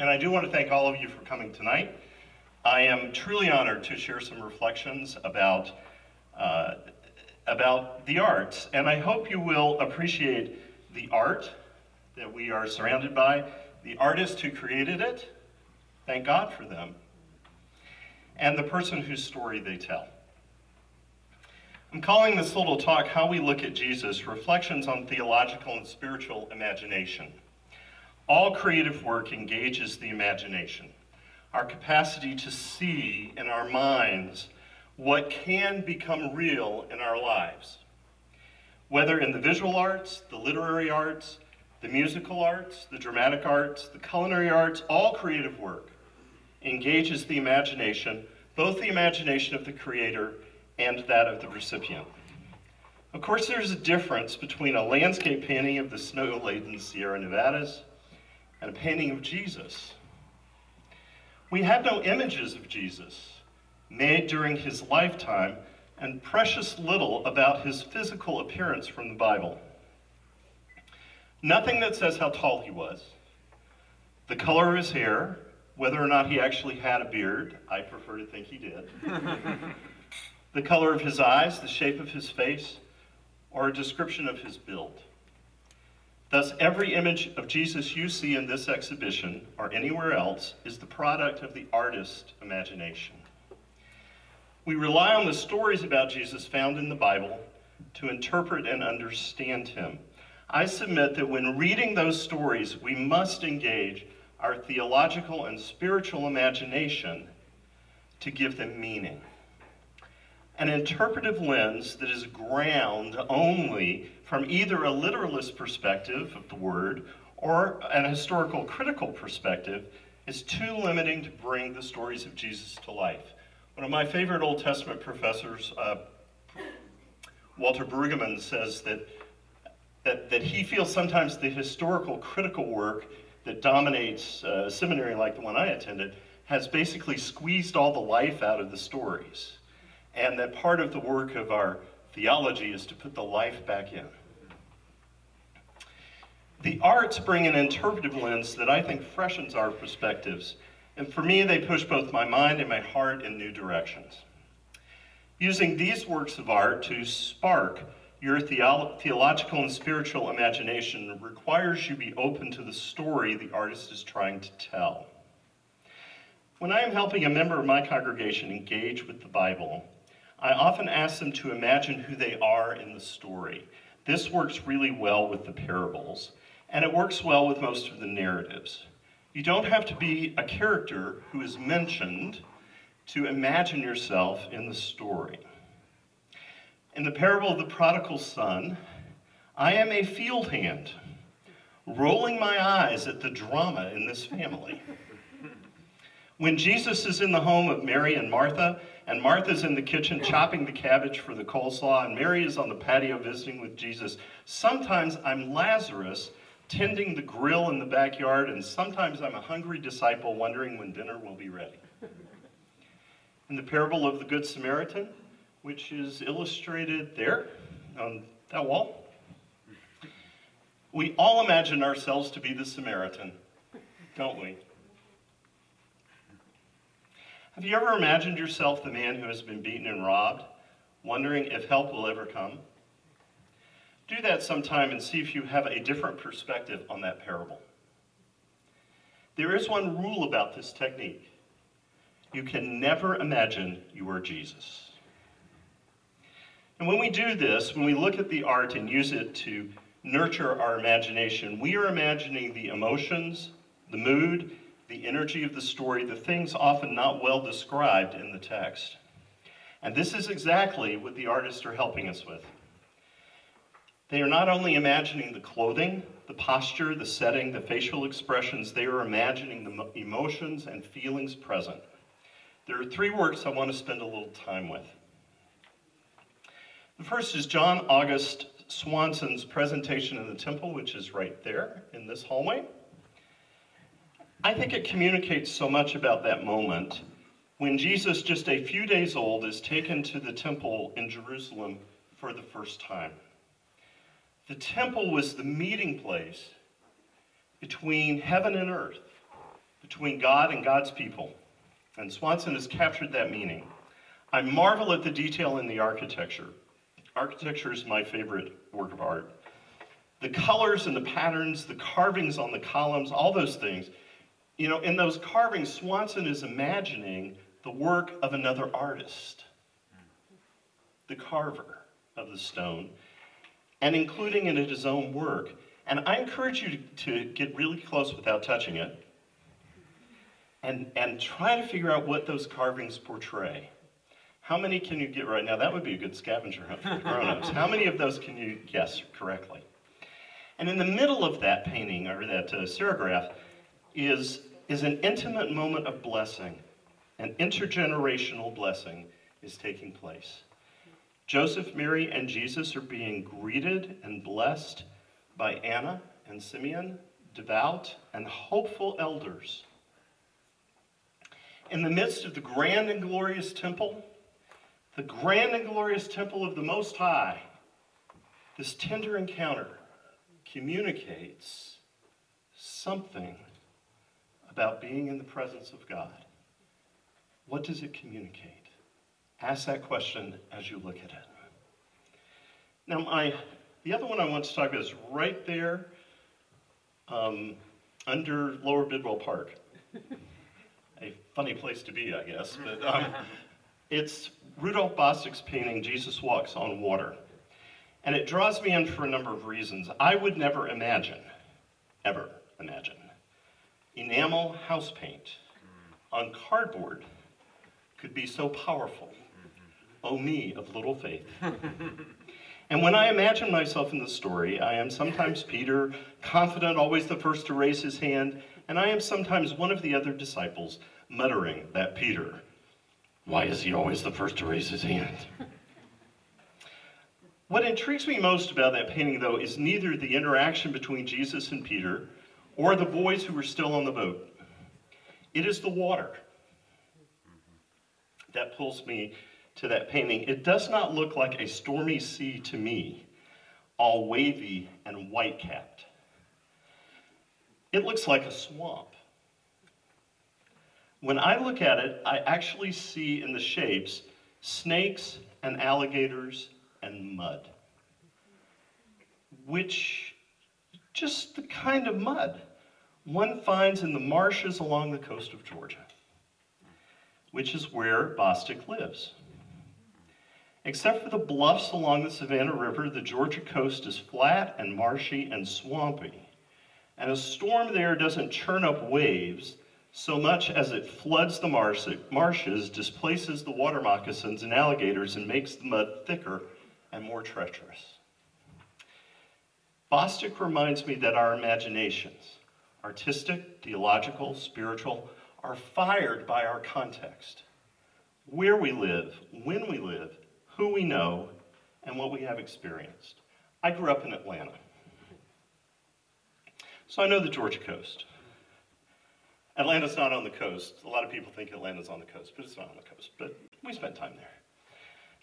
And I do want to thank all of you for coming tonight. I am truly honored to share some reflections about the arts, and I hope you will appreciate the art that we are surrounded by, the artist who created it, thank God for them, and the person whose story they tell. I'm calling this little talk, How We Look at Jesus, Reflections on Theological and Spiritual Imagination. All creative work engages the imagination, our capacity to see in our minds what can become real in our lives. Whether in the visual arts, the literary arts, the musical arts, the dramatic arts, the culinary arts, all creative work engages the imagination, both the imagination of the creator and that of the recipient. Of course, there's a difference between a landscape painting of the snow-laden Sierra Nevadas and a painting of Jesus. We have no images of Jesus made during his lifetime, and precious little about his physical appearance from the Bible. Nothing that says how tall he was, the color of his hair, whether or not he actually had a beard, I prefer to think he did, the color of his eyes, the shape of his face, or a description of his build. Thus, every image of Jesus you see in this exhibition, or anywhere else, is the product of the artist's imagination. We rely on the stories about Jesus found in the Bible to interpret and understand him. I submit that when reading those stories, we must engage our theological and spiritual imagination to give them meaning. An interpretive lens that is ground only from either a literalist perspective of the word or an historical critical perspective is too limiting to bring the stories of Jesus to life. One of my favorite Old Testament professors, Walter Brueggemann, says that he feels sometimes the historical critical work that dominates a seminary like the one I attended has basically squeezed all the life out of the stories. And that part of the work of our theology is to put the life back in. The arts bring an interpretive lens that I think freshens our perspectives. And for me, they push both my mind and my heart in new directions. Using these works of art to spark your theological and spiritual imagination requires you be open to the story the artist is trying to tell. When I am helping a member of my congregation engage with the Bible, I often ask them to imagine who they are in the story. This works really well with the parables, and it works well with most of the narratives. You don't have to be a character who is mentioned to imagine yourself in the story. In the parable of the prodigal son, I am a field hand, rolling my eyes at the drama in this family. When Jesus is in the home of Mary and Martha's in the kitchen chopping the cabbage for the coleslaw, and Mary is on the patio visiting with Jesus, sometimes I'm Lazarus tending the grill in the backyard, and sometimes I'm a hungry disciple wondering when dinner will be ready. In the parable of the Good Samaritan, which is illustrated there on that wall, we all imagine ourselves to be the Samaritan, don't we? Have you ever imagined yourself the man who has been beaten and robbed, wondering if help will ever come? Do that sometime and see if you have a different perspective on that parable. There is one rule about this technique. You can never imagine you are Jesus. And when we do this, when we look at the art and use it to nurture our imagination, we are imagining the emotions, the mood, the energy of the story, the things often not well described in the text. And this is exactly what the artists are helping us with. They are not only imagining the clothing, the posture, the setting, the facial expressions, they are imagining the emotions and feelings present. There are three works I want to spend a little time with. The first is John August Swanson's presentation in the temple, which is right there in this hallway. I think it communicates so much about that moment when Jesus, just a few days old, is taken to the temple in Jerusalem for the first time. The temple was the meeting place between heaven and earth, between God and God's people, and Swanson has captured that meaning. I marvel at the detail in the architecture. Architecture is my favorite work of art. The colors and the patterns, the carvings on the columns, all those things. You know, in those carvings, Swanson is imagining the work of another artist, the carver of the stone, and including it in his own work. And I encourage you to get really close without touching it and try to figure out what those carvings portray. How many can you get right now? That would be a good scavenger hunt for the grown-ups. How many of those can you guess correctly? And in the middle of that painting, or that serigraph, is an intimate moment of blessing. An intergenerational blessing is taking place. Joseph, Mary, and Jesus are being greeted and blessed by Anna and Simeon, devout and hopeful elders. In the midst of the grand and glorious temple, the grand and glorious temple of the Most High, this tender encounter communicates something about being in the presence of God. What does it communicate? Ask that question as you look at it. Now, the other one I want to talk about is right there under Lower Bidwell Park. A funny place to be, I guess, but it's Rudolf Bostick's painting, Jesus Walks on Water. And it draws me in for a number of reasons. I would never imagine, ever imagine, enamel house paint on cardboard could be so powerful. Oh, me of little faith. And when I imagine myself in the story, I am sometimes Peter, confident, always the first to raise his hand, and I am sometimes one of the other disciples, muttering that Peter, why is he always the first to raise his hand? What intrigues me most about that painting, though, is neither the interaction between Jesus and Peter or the boys who were still on the boat. It is the water that pulls me to that painting. It does not look like a stormy sea to me, all wavy and white-capped. It looks like a swamp. When I look at it, I actually see in the shapes snakes and alligators and mud, which just the kind of mud one finds in the marshes along the coast of Georgia, which is where Bostick lives. Except for the bluffs along the Savannah River, the Georgia coast is flat and marshy and swampy. And a storm there doesn't churn up waves so much as it floods the marshes, displaces the water moccasins and alligators, and makes the mud thicker and more treacherous. Bostick reminds me that our imaginations, artistic, theological, spiritual, are fired by our context. Where we live, when we live, who we know, and what we have experienced. I grew up in Atlanta, so I know the Georgia coast. Atlanta's not on the coast. A lot of people think Atlanta's on the coast, but it's not on the coast, but we spent time there.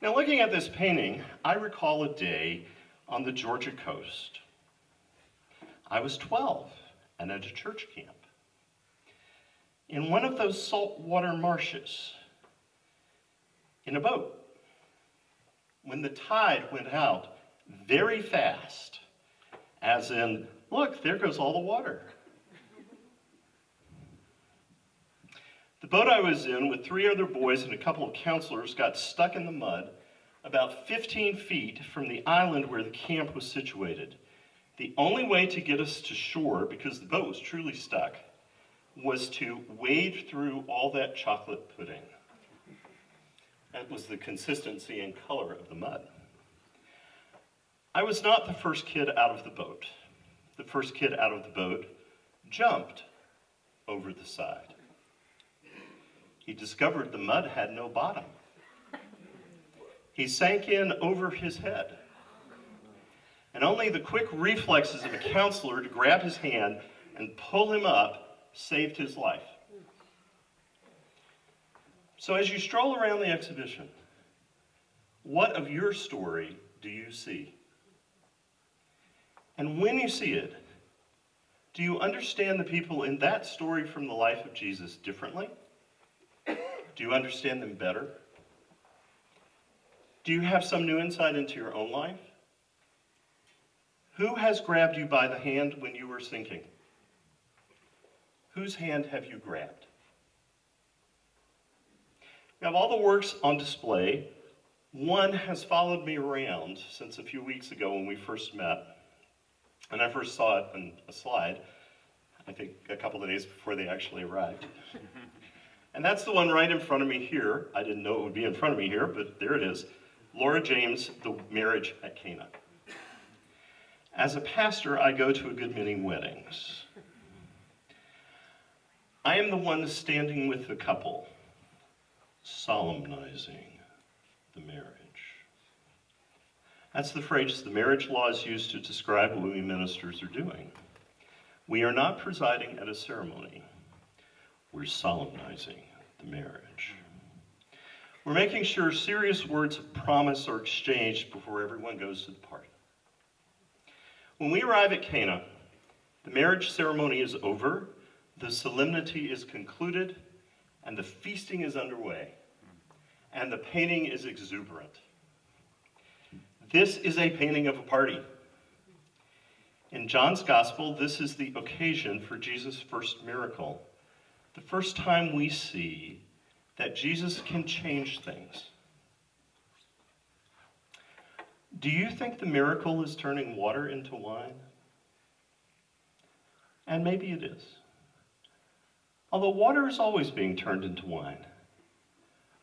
Now, looking at this painting, I recall a day on the Georgia coast. I was 12 and at a church camp. In one of those saltwater marshes, in a boat, when the tide went out very fast, as in, look, there goes all the water. The boat I was in with 3 other boys and a couple of counselors got stuck in the mud about 15 feet from the island where the camp was situated. The only way to get us to shore, because the boat was truly stuck, was to wade through all that chocolate pudding. That was the consistency and color of the mud. I was not the first kid out of the boat. The first kid out of the boat jumped over the side. He discovered the mud had no bottom. He sank in over his head. And only the quick reflexes of a counselor to grab his hand and pull him up saved his life. So as you stroll around the exhibition, what of your story do you see? And when you see it, Do you understand the people in that story from the life of Jesus differently? Do you understand them better? Do you have some new insight into your own life? Who has grabbed you by the hand when you were sinking? Whose hand have you grabbed? Now, of all the works on display, one has followed me around since a few weeks ago when we first met. And I first saw it on a slide, I think a couple of days before they actually arrived. And that's the one right in front of me here. I didn't know it would be in front of me here, but there it is. Laura James, The Marriage at Cana. As a pastor, I go to a good many weddings. I am the one standing with the couple, solemnizing the marriage. That's the phrase the marriage law is used to describe what we ministers are doing. We are not presiding at a ceremony. We're solemnizing the marriage. We're making sure serious words of promise are exchanged before everyone goes to the party. When we arrive at Cana, the marriage ceremony is over, the solemnity is concluded, and the feasting is underway, and the painting is exuberant. This is a painting of a party. In John's Gospel, this is the occasion for Jesus' first miracle, the first time we see that Jesus can change things. Do you think the miracle is turning water into wine? And maybe it is. Although water is always being turned into wine.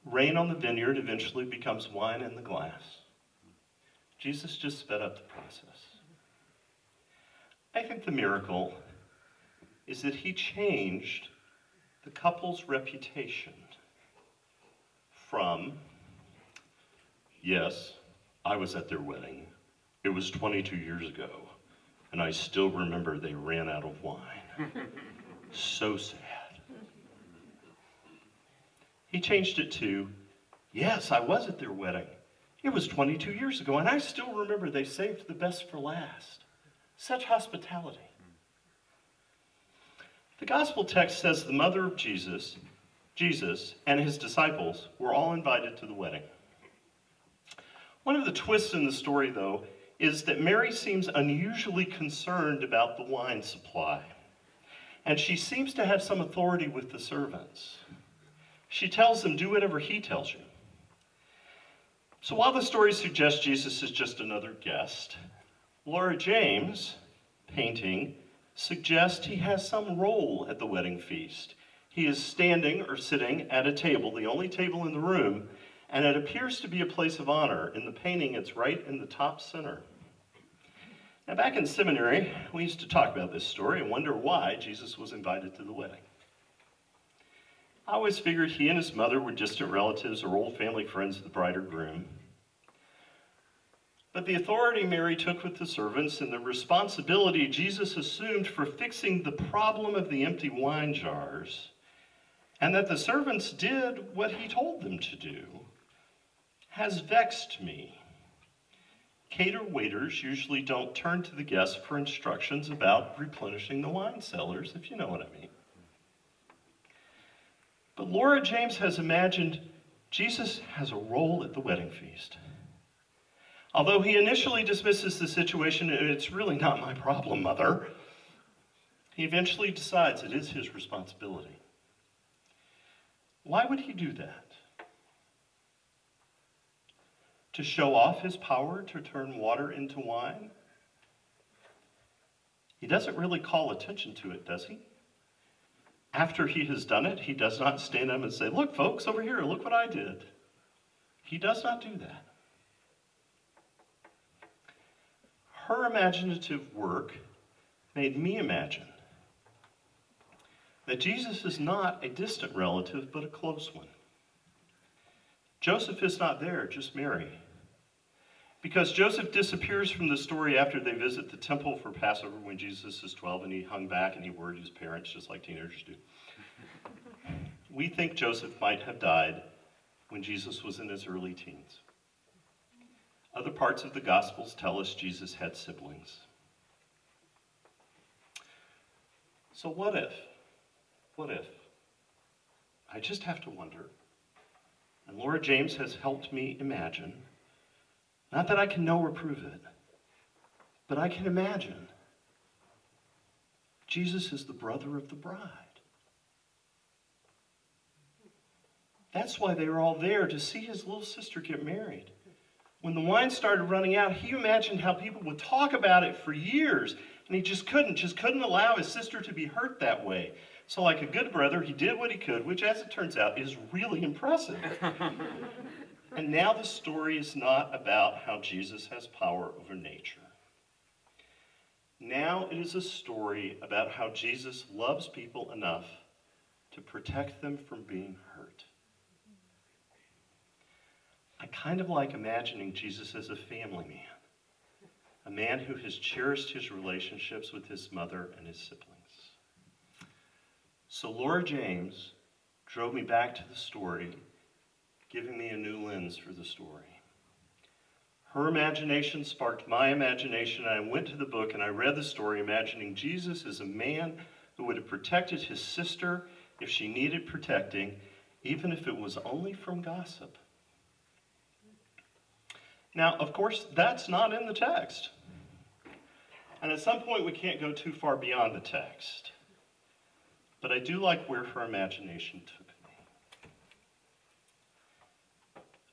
Rain on the vineyard eventually becomes wine in the glass. Jesus just sped up the process. I think the miracle is that he changed the couple's reputation from, yes, I was at their wedding. It was 22 years ago, and I still remember they ran out of wine. So sad. He changed it to, yes, I was at their wedding. It was 22 years ago, and I still remember they saved the best for last. Such hospitality. The gospel text says the mother of Jesus, and his disciples were all invited to the wedding. One of the twists in the story, though, is that Mary seems unusually concerned about the wine supply, and she seems to have some authority with the servants. She tells them, do whatever he tells you. So while the story suggests Jesus is just another guest, Laura James' painting suggests he has some role at the wedding feast. He is standing or sitting at a table, the only table in the room, and it appears to be a place of honor. In the painting, it's right in the top center. Now, back in seminary, we used to talk about this story and wonder why Jesus was invited to the wedding. I always figured he and his mother were distant relatives or old family friends of the bride or groom. But the authority Mary took with the servants and the responsibility Jesus assumed for fixing the problem of the empty wine jars, and that the servants did what he told them to do, has vexed me. Cater waiters usually don't turn to the guests for instructions about replenishing the wine cellars, if you know what I mean. But Laura James has imagined Jesus has a role at the wedding feast. Although he initially dismisses the situation, it's really not my problem, Mother, he eventually decides it is his responsibility. Why would he do that? To show off his power to turn water into wine? He doesn't really call attention to it, does he? After he has done it, he does not stand up and say, look, folks, over here, look what I did. He does not do that. Her imaginative work made me imagine that Jesus is not a distant relative, but a close one. Joseph is not there, just Mary. Because Joseph disappears from the story after they visit the temple for Passover when Jesus is 12 and he hung back and he worried his parents just like teenagers do. We think Joseph might have died when Jesus was in his early teens. Other parts of the Gospels tell us Jesus had siblings. So what if? What if? I just have to wonder. And Laura James has helped me imagine, not that I can know or prove it, but I can imagine Jesus is the brother of the bride. That's why they were all there, to see his little sister get married. When the wine started running out, he imagined how people would talk about it for years, and he just couldn't allow his sister to be hurt that way. So like a good brother, he did what he could, which as it turns out is really impressive. And now the story is not about how Jesus has power over nature. Now it is a story about how Jesus loves people enough to protect them from being hurt. I kind of like imagining Jesus as a family man, a man who has cherished his relationships with his mother and his siblings. So Laura James drove me back to the story, giving me a new lens for the story. Her imagination sparked my imagination, and I went to the book and I read the story, imagining Jesus as a man who would have protected his sister if she needed protecting, even if it was only from gossip. Now, of course, that's not in the text. And at some point, we can't go too far beyond the text. But I do like where her imagination took me.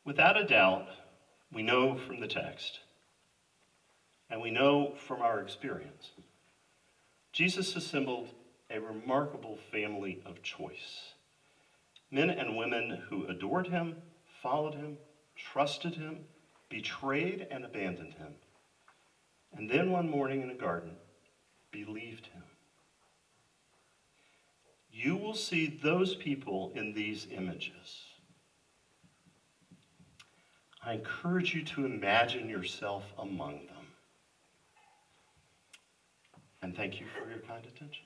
Without a doubt, we know from the text, and we know from our experience, Jesus assembled a remarkable family of choice. Men and women who adored him, followed him, trusted him, betrayed and abandoned him, and then one morning in a garden, believed him. You will see those people in these images. I encourage you to imagine yourself among them. And thank you for your kind attention.